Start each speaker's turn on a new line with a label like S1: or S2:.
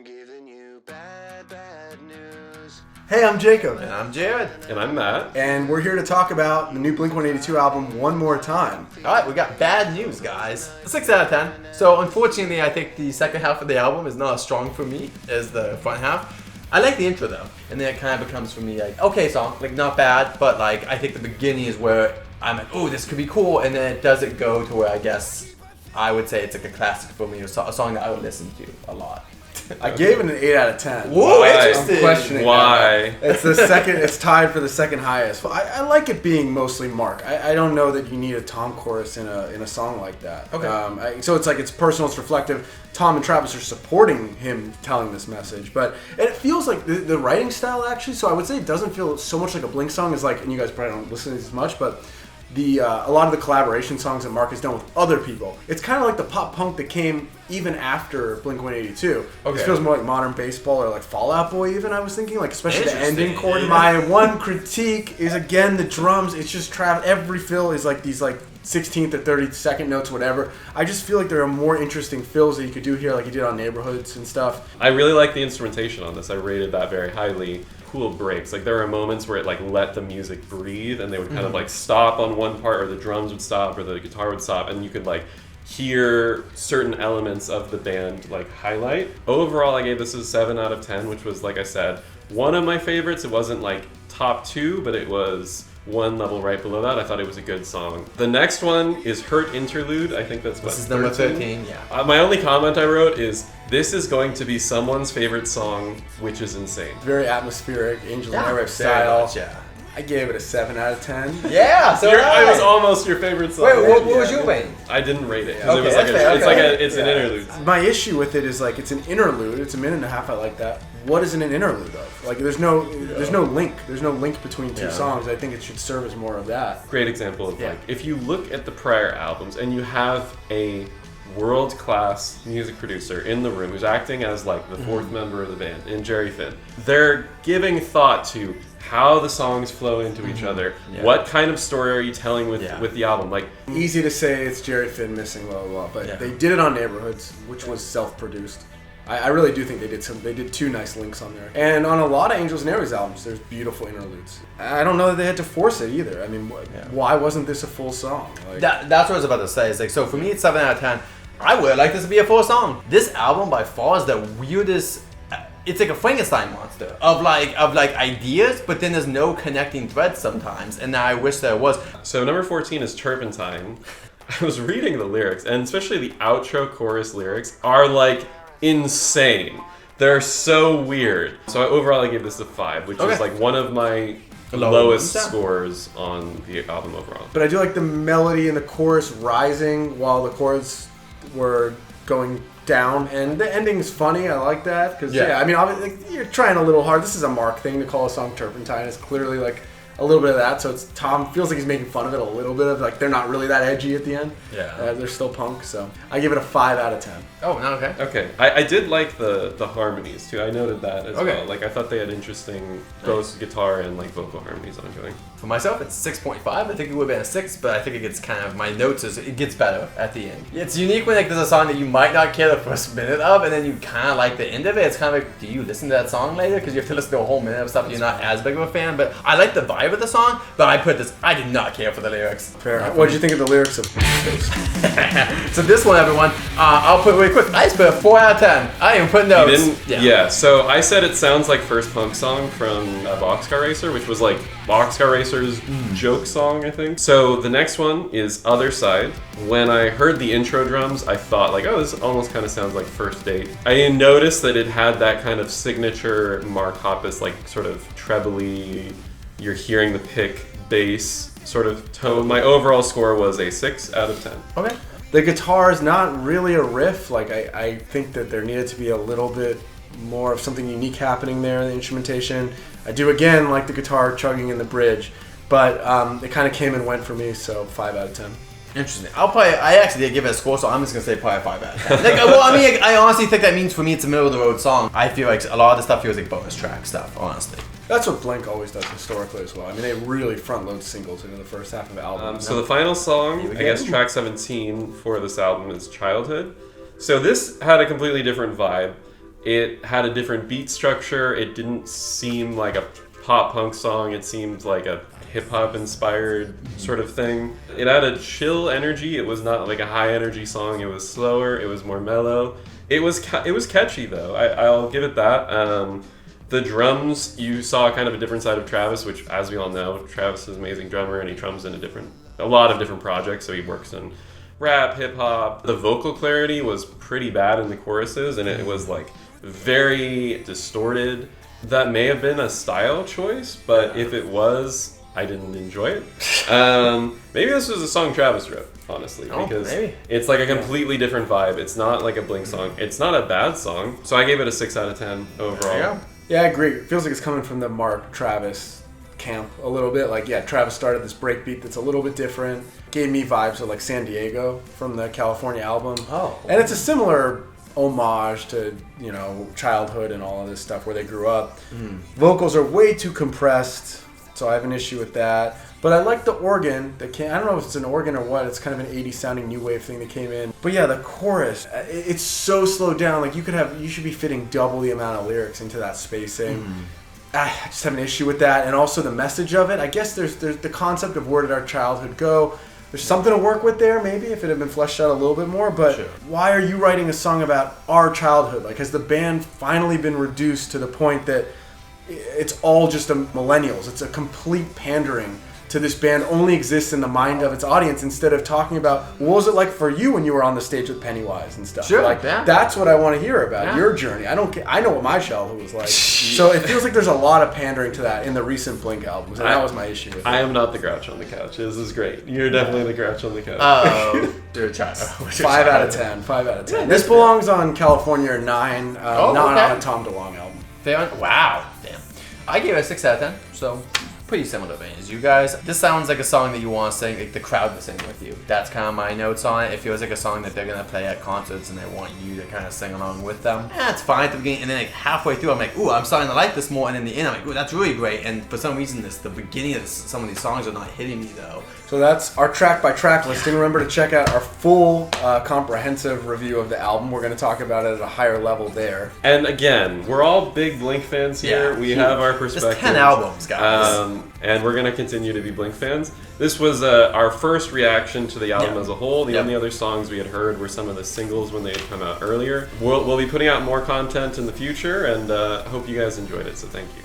S1: I'm giving you bad news.
S2: Hey, I'm Jacob.
S3: And I'm Jared.
S4: And I'm Matt.
S2: And we're here to talk about the new Blink-182 album, One More Time.
S3: Alright, we got bad news, guys. 6 out of 10. So, unfortunately, I think the second half of the album is not as strong for me as the front half. I like the intro, though. And then it kind of becomes for me like, okay song, like not bad, but like, I think the beginning is where I'm like, oh, this could be cool. And then it doesn't go to where I guess I would say it's like a classic for me, a song that I would listen to a lot.
S2: I gave it an 8 out of 10.
S3: Whoa,
S4: Why?
S3: interesting.
S2: I'm questioning
S4: Why?
S2: that. It's the second. It's tied for the second highest. Well, I like it being mostly Mark. I don't know that you need a Tom chorus in a song like that.
S3: Okay.
S2: So it's like it's personal, it's reflective. Tom and Travis are supporting him telling this message, but it feels like the writing style actually. So I would say it doesn't feel so much like a Blink song as like, and you guys probably don't listen to these as much, but. A lot of the collaboration songs that Mark has done with other people, it's kind of like the pop punk that came even after Blink-182.
S3: Okay.
S2: This feels more like modern baseball or like Fall Out Boy even, I was thinking, like especially the ending chord. My one critique is again the drums. It's just every fill is like these like 16th or 32nd notes, whatever. I just feel like there are more interesting fills that you could do here, like you did on Neighborhoods and stuff.
S4: I really like the instrumentation on this. I rated that very highly. Cool breaks. Like there are moments where it like let the music breathe, and they would kind of like stop on one part, or the drums would stop, or the guitar would stop, and you could like hear certain elements of the band like highlight. Overall, I gave this a 7 out of 10, which was, like I said, one of my favorites. It wasn't like top 2, but it was one level right below that. I thought it was a good song. The next one is Hurt Interlude. I think that's what,
S3: This is number 13, yeah.
S4: My only comment I wrote is, this is going to be someone's favorite song, which is insane.
S2: Very atmospheric, Angel and Airwave
S3: Very
S2: style.
S3: much, yeah.
S2: I gave it a 7 out of 10.
S3: Yeah, so
S4: It was almost your favorite song.
S3: Wait, what was your rating?
S4: I didn't rate it because
S3: Okay,
S4: it was like
S3: that's fair,
S4: it's an interlude.
S2: My issue with it is like it's an interlude. It's a minute and a half. I like that. What is it an interlude of? Like there's no link. There's no link between two songs. I think it should serve as more of that.
S4: Great example of like, if you look at the prior albums and you have a world-class music producer in the room who's acting as like the fourth member of the band in Jerry Finn, they're giving thought to how the songs flow into each other. What kind of story are you telling with the album? Like,
S2: Easy to say it's Jerry Finn missing blah blah blah, but they did it on Neighborhoods, which was self-produced. I really do think they did two nice links on there. And on a lot of Angels and Airwaves albums, there's beautiful interludes. I don't know that they had to force it either. I mean, why wasn't this a full song? Like,
S3: That's what I was about to say. It's like, so for me, it's 7 out of 10. I would like this to be a full song. This album by far is the weirdest. It's like a Frankenstein monster of like ideas, but then there's no connecting threads sometimes, and I wish there was.
S4: so number 14 is Turpentine. I was reading the lyrics, and especially the outro chorus lyrics are like insane. They're so weird. So overall, I give this a 5, which is like one of my lowest scores on the album overall.
S2: but I do like the melody and the chorus rising while the chords were going down, and the ending is funny. I like that because I mean, obviously, you're trying a little hard. This is a Mark thing to call a song Turpentine. It's clearly like a little bit of that. So it's Tom feels like he's making fun of it a little bit of like they're not really that edgy at the end. They're still punk. So I give it a 5 out of 10.
S3: Oh, no, okay.
S4: Okay, I did like the harmonies too. I noted that as well. Like I thought they had interesting both guitar and like vocal harmonies ongoing.
S3: For myself, it's 6.5. I think it would have been a 6, but I think it gets kind of, my notes is, it gets better at the end. It's unique when like there's a song that you might not care the first minute of, and then you kind of like the end of it. It's kind of like, do you listen to that song later? Because you have to listen to a whole minute of stuff you're not as big of a fan, but I like the vibe of the song, but I did not care for the lyrics.
S2: Fair. What did you think of the lyrics of
S3: So this one, everyone, I'll put really quick. I just put a 4 out of 10. I even put notes.
S4: Yeah, so I said it sounds like First Punk Song from Boxcar Racer, which was like Boxcar Racer's joke song, I think. So the next one is Other Side. When I heard the intro drums, I thought like, oh, this almost kind of sounds like First Date. I noticed that it had that kind of signature Mark Hoppus, like sort of trebly, you're hearing the pick bass sort of tone. My overall score was a 6 out of 10.
S3: Okay.
S2: The guitar is not really a riff. Like I think that there needed to be a little bit more of something unique happening there in the instrumentation. I do again like the guitar chugging in the bridge, but it kind of came and went for me. So 5 out of 10.
S3: Interesting. I actually did give it a score, so I'm just gonna say probably 5 out of 10. Like, well, I mean, I honestly think that means for me it's a middle of the road song. I feel like a lot of the stuff feels like bonus track stuff, honestly.
S2: That's what Blink always does historically as well. I mean, they really front load singles into the first half of the album.
S4: So the final song, I guess track 17 for this album is Childhood. So this had a completely different vibe. It had a different beat structure. It didn't seem like a pop punk song. It seemed like a hip hop inspired sort of thing. It had a chill energy. It was not like a high energy song. It was slower. It was more mellow. It was catchy though. I'll give it that. The drums, you saw kind of a different side of Travis, which, as we all know, Travis is an amazing drummer and he drums in a lot of different projects. So he works in rap, hip hop. The vocal clarity was pretty bad in the choruses, and it was like very distorted. That may have been a style choice, but if it was, I didn't enjoy it. Maybe this was a song Travis wrote, honestly, because
S3: maybe.
S4: It's like a completely different vibe. It's not like a Blink song. It's not a bad song. So I gave it a 6 out of 10 overall.
S3: There you go.
S2: Yeah, I agree. It feels like it's coming from the Mark Travis camp a little bit. Like, yeah, Travis started this breakbeat that's a little bit different. Gave me vibes of like San Diego from the California album.
S3: Oh.
S2: And it's a similar homage to, you know, childhood and all of this stuff where they grew up. Vocals are way too compressed, so I have an issue with that. But I like the organ that came. I don't know if it's an organ or what. It's kind of an 80s sounding new wave thing that came in. But yeah, the chorus, it's so slowed down. Like you should be fitting double the amount of lyrics into that spacing. I just have an issue with that, and also the message of it. I guess there's the concept of where did our childhood go. There's something to work with there, maybe, if it had been fleshed out a little bit more. But why are you writing a song about our childhood? Like, has the band finally been reduced to the point that it's all just a millennials? It's a complete pandering to this band only exists in the mind of its audience, instead of talking about what was it like for you when you were on the stage with Pennywise and stuff.
S3: Sure,
S2: like
S3: yeah.
S2: That's what I want to hear about,
S3: Yeah.
S2: your journey. I don't care. I know what my childhood was like. So it feels like there's a lot of pandering to that in the recent Blink albums, and that was my issue with it.
S4: I am not the grouch on the couch. This is great. You're definitely the grouch on the couch.
S3: Oh, you're a child.
S2: 5 out of 10. 5 out of 10.
S3: Yeah,
S2: This
S3: that's
S2: belongs on California 9, not
S3: okay.
S2: on a Tom DeLonge album.
S3: Wow. Damn. I gave it a 6 out of 10, so pretty similar vein as you guys. This sounds like a song that you want to sing, like the crowd to sing with you. That's kind of my notes on it. It feels like a song that they're going to play at concerts and they want you to kind of sing along with them. It's fine at the beginning, and then like halfway through I'm like, ooh, I'm starting to like this more, and in the end I'm like, ooh, that's really great. And for some reason the beginning of some of these songs are not hitting me though.
S2: So that's our track by track listing. Remember to check out our full comprehensive review of the album. We're going to talk about it at a higher level there.
S4: And again, we're all big Blink fans here. We have our perspectives.
S3: There's 10 albums, guys.
S4: And we're going to continue to be Blink fans. This was our first reaction to the album as a whole. The only other songs we had heard were some of the singles when they had come out earlier. We'll be putting out more content in the future, and hope you guys enjoyed it, so thank you.